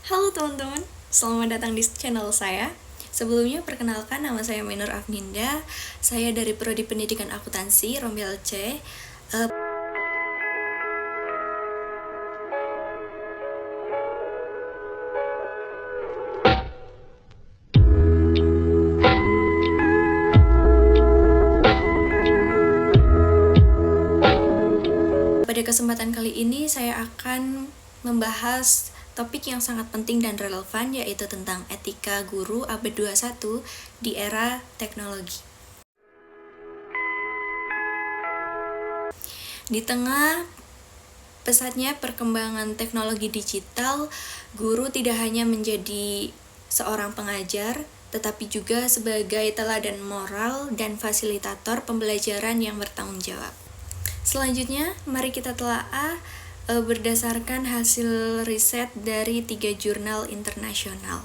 Halo teman-teman, selamat datang di channel saya. Sebelumnya perkenalkan, nama saya Mainur Afninda. Saya dari Prodi Pendidikan Akuntansi Rombel C. Pada kesempatan kali ini saya akan membahas topik yang sangat penting dan relevan, yaitu tentang etika guru abad 21 di era teknologi. Di tengah pesatnya perkembangan teknologi digital, guru tidak hanya menjadi seorang pengajar, tetapi juga sebagai teladan moral dan fasilitator pembelajaran yang bertanggung jawab. Selanjutnya, mari kita telaah berdasarkan hasil riset dari 3 jurnal internasional.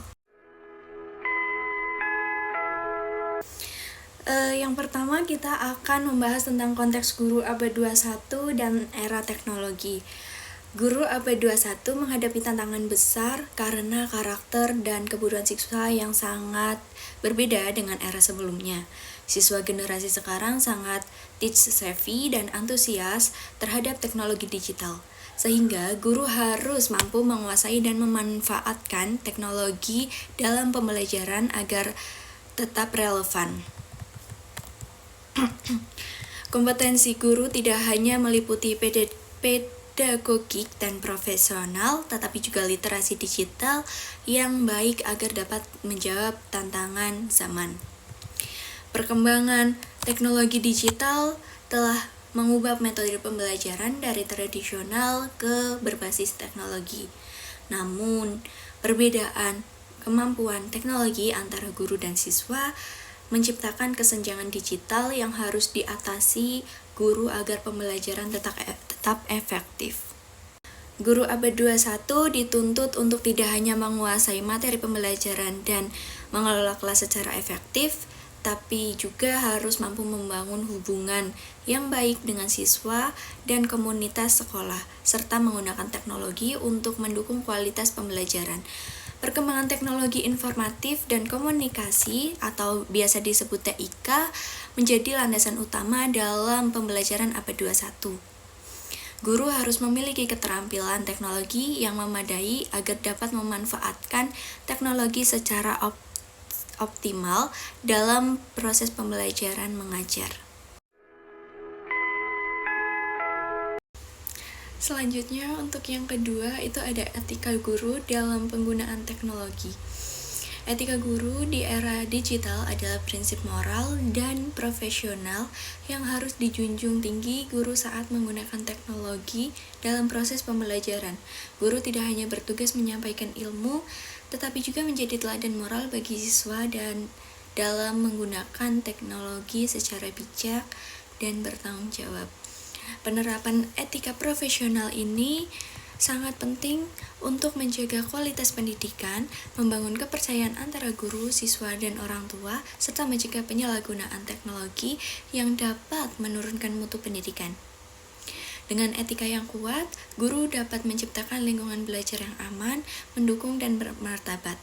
Yang pertama, kita akan membahas tentang konteks guru abad 21 dan era teknologi. Guru abad 21 menghadapi tantangan besar karena karakter dan kebutuhan siswa yang sangat berbeda dengan era sebelumnya. Siswa generasi sekarang sangat teach savvy dan antusias terhadap teknologi digital, sehingga guru harus mampu menguasai dan memanfaatkan teknologi dalam pembelajaran agar tetap relevan. Kompetensi guru tidak hanya meliputi pedagogik dan profesional, tetapi juga literasi digital yang baik agar dapat menjawab tantangan zaman. Perkembangan teknologi digital telah mengubah metode pembelajaran dari tradisional ke berbasis teknologi. Namun, perbedaan kemampuan teknologi antara guru dan siswa menciptakan kesenjangan digital yang harus diatasi guru agar pembelajaran tetap efektif. Guru abad 21 dituntut untuk tidak hanya menguasai materi pembelajaran dan mengelola kelas secara efektif, tapi juga harus mampu membangun hubungan yang baik dengan siswa dan komunitas sekolah, serta menggunakan teknologi untuk mendukung kualitas pembelajaran. Perkembangan teknologi informatif dan komunikasi atau biasa disebut TIK menjadi landasan utama dalam pembelajaran abad 21. Guru harus memiliki keterampilan teknologi yang memadai agar dapat memanfaatkan teknologi secara optimal dalam proses pembelajaran mengajar. Selanjutnya, untuk yang kedua itu ada etika guru dalam penggunaan teknologi. Etika guru di era digital adalah prinsip moral dan profesional yang harus dijunjung tinggi guru saat menggunakan teknologi dalam proses pembelajaran. Guru tidak hanya bertugas menyampaikan ilmu, tetapi juga menjadi teladan moral bagi siswa dan dalam menggunakan teknologi secara bijak dan bertanggung jawab. Penerapan etika profesional ini sangat penting untuk menjaga kualitas pendidikan, membangun kepercayaan antara guru, siswa, dan orang tua, serta mencegah penyalahgunaan teknologi yang dapat menurunkan mutu pendidikan. Dengan etika yang kuat, guru dapat menciptakan lingkungan belajar yang aman, mendukung, dan bermartabat.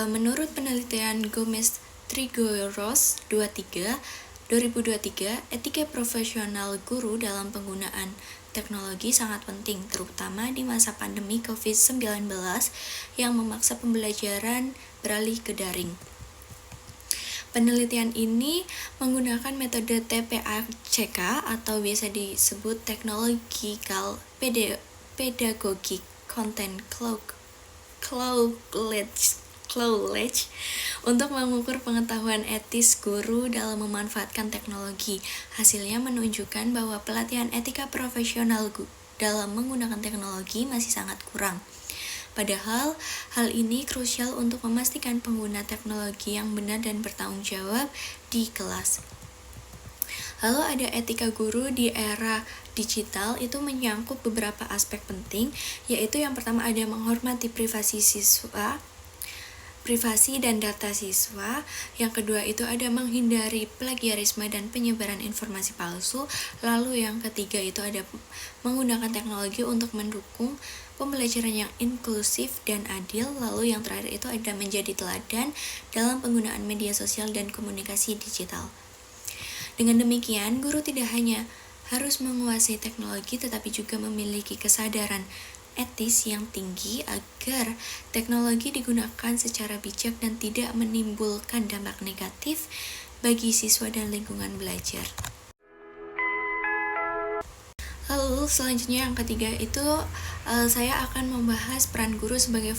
Menurut penelitian Gomez Trigoros 2023, etika profesional guru dalam penggunaan teknologi sangat penting, terutama di masa pandemi COVID-19 yang memaksa pembelajaran beralih ke daring. Penelitian ini menggunakan metode TPACK atau biasa disebut Technological Pedagogic Content Knowledge untuk mengukur pengetahuan etis guru dalam memanfaatkan teknologi. Hasilnya menunjukkan bahwa pelatihan etika profesional dalam menggunakan teknologi masih sangat kurang. Padahal, hal ini krusial untuk memastikan pengguna teknologi yang benar dan bertanggung jawab di kelas. Lalu ada etika guru di era digital, itu menyangkut beberapa aspek penting, yaitu yang pertama ada menghormati privasi siswa, privasi dan data siswa. Yang kedua itu ada menghindari plagiarisme dan penyebaran informasi palsu. Lalu yang ketiga itu ada menggunakan teknologi untuk mendukung pembelajaran yang inklusif dan adil. Lalu yang terakhir itu ada menjadi teladan dalam penggunaan media sosial dan komunikasi digital. Dengan demikian, guru tidak hanya harus menguasai teknologi tetapi juga memiliki kesadaran etis yang tinggi agar teknologi digunakan secara bijak dan tidak menimbulkan dampak negatif bagi siswa dan lingkungan belajar. Lalu selanjutnya yang ketiga itu saya akan membahas peran guru sebagai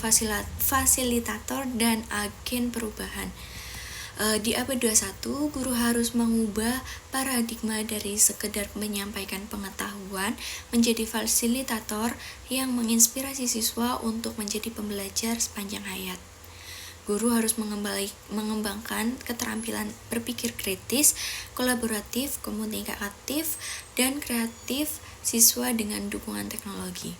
fasilitator dan agen perubahan. Di abad 21, guru harus mengubah paradigma dari sekedar menyampaikan pengetahuan menjadi fasilitator yang menginspirasi siswa untuk menjadi pembelajar sepanjang hayat. Guru harus mengembangkan keterampilan berpikir kritis, kolaboratif, komunikatif, dan kreatif siswa dengan dukungan teknologi.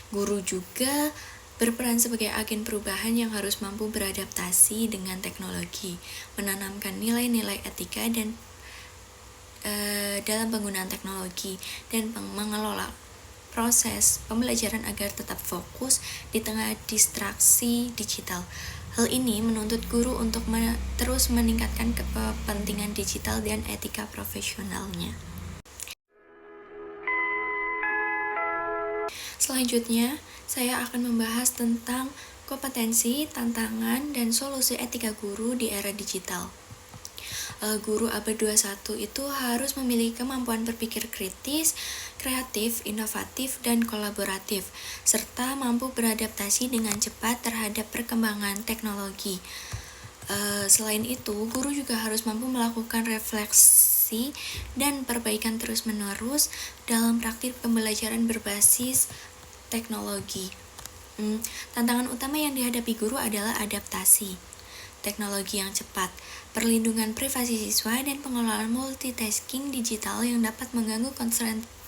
Guru juga berperan sebagai agen perubahan yang harus mampu beradaptasi dengan teknologi, menanamkan nilai-nilai etika dan dalam penggunaan teknologi, dan mengelola proses pembelajaran agar tetap fokus di tengah distraksi digital. Hal ini menuntut guru untuk terus meningkatkan kepentingan digital dan etika profesionalnya. Selanjutnya, saya akan membahas tentang kompetensi, tantangan, dan solusi etika guru di era digital. Guru abad 21 itu harus memiliki kemampuan berpikir kritis, kreatif, inovatif, dan kolaboratif, serta mampu beradaptasi dengan cepat terhadap perkembangan teknologi. Selain itu, guru juga harus mampu melakukan refleksi dan perbaikan terus-menerus dalam praktik pembelajaran berbasis teknologi. Tantangan utama yang dihadapi guru adalah adaptasi, teknologi yang cepat, perlindungan privasi siswa, dan pengelolaan multitasking digital yang dapat mengganggu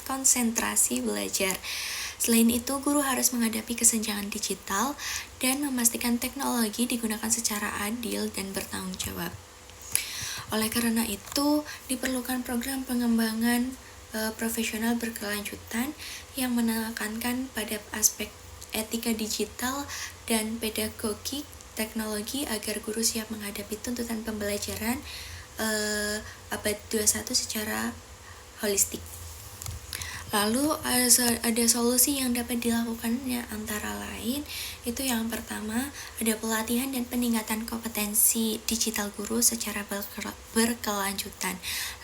konsentrasi belajar. Selain itu, guru harus menghadapi kesenjangan digital dan memastikan teknologi digunakan secara adil dan bertanggung jawab. Oleh karena itu, diperlukan program pengembangan profesional berkelanjutan yang menekankan pada aspek etika digital dan pedagogi teknologi agar guru siap menghadapi tuntutan pembelajaran abad 21 secara holistik. Lalu ada solusi yang dapat dilakukannya, antara lain itu yang pertama ada pelatihan dan peningkatan kompetensi digital guru secara berkelanjutan.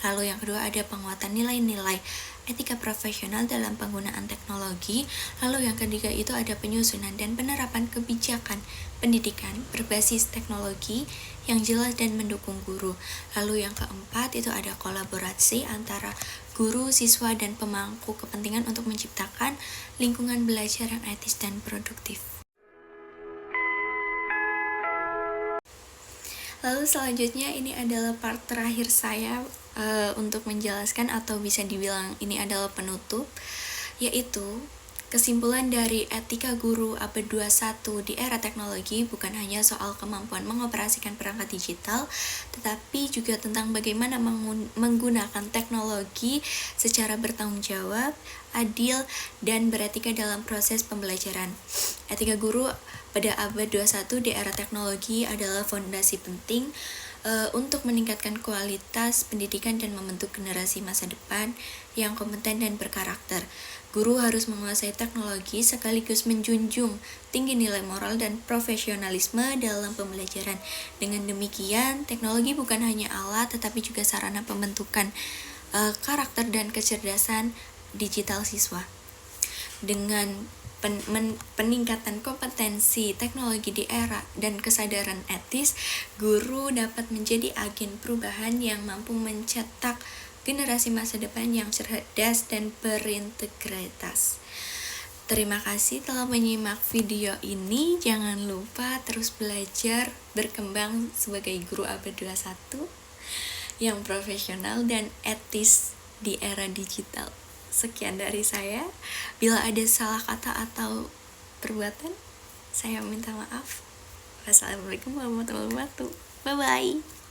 Lalu yang kedua ada penguatan nilai-nilai etika profesional dalam penggunaan teknologi. Lalu yang ketiga itu ada penyusunan dan penerapan kebijakan pendidikan berbasis teknologi yang jelas dan mendukung guru. Lalu yang keempat itu ada kolaborasi antara guru, siswa, dan pemangku kepentingan untuk menciptakan lingkungan belajar yang etis dan produktif. Lalu selanjutnya ini adalah part terakhir saya untuk menjelaskan, atau bisa dibilang ini adalah penutup, yaitu kesimpulan dari etika guru abad 21 di era teknologi bukan hanya soal kemampuan mengoperasikan perangkat digital, tetapi juga tentang bagaimana menggunakan teknologi secara bertanggung jawab, adil, dan beretika dalam proses pembelajaran. Etika guru pada abad 21 di era teknologi adalah fondasi penting untuk meningkatkan kualitas pendidikan dan membentuk generasi masa depan yang kompeten dan berkarakter. Guru harus menguasai teknologi sekaligus menjunjung tinggi nilai moral dan profesionalisme dalam pembelajaran. Dengan demikian, teknologi bukan hanya alat tetapi juga sarana pembentukan karakter dan kecerdasan digital siswa. Dengan peningkatan kompetensi teknologi di era dan kesadaran etis, guru dapat menjadi agen perubahan yang mampu mencetak generasi masa depan yang cerdas dan berintegritas. Terima kasih telah menyimak video ini. Jangan lupa terus belajar, berkembang sebagai guru abad 21 yang profesional dan etis di era digital. Sekian dari saya. Bila ada salah kata atau perbuatan, saya minta maaf. Wassalamualaikum warahmatullahi wabarakatuh. Bye bye.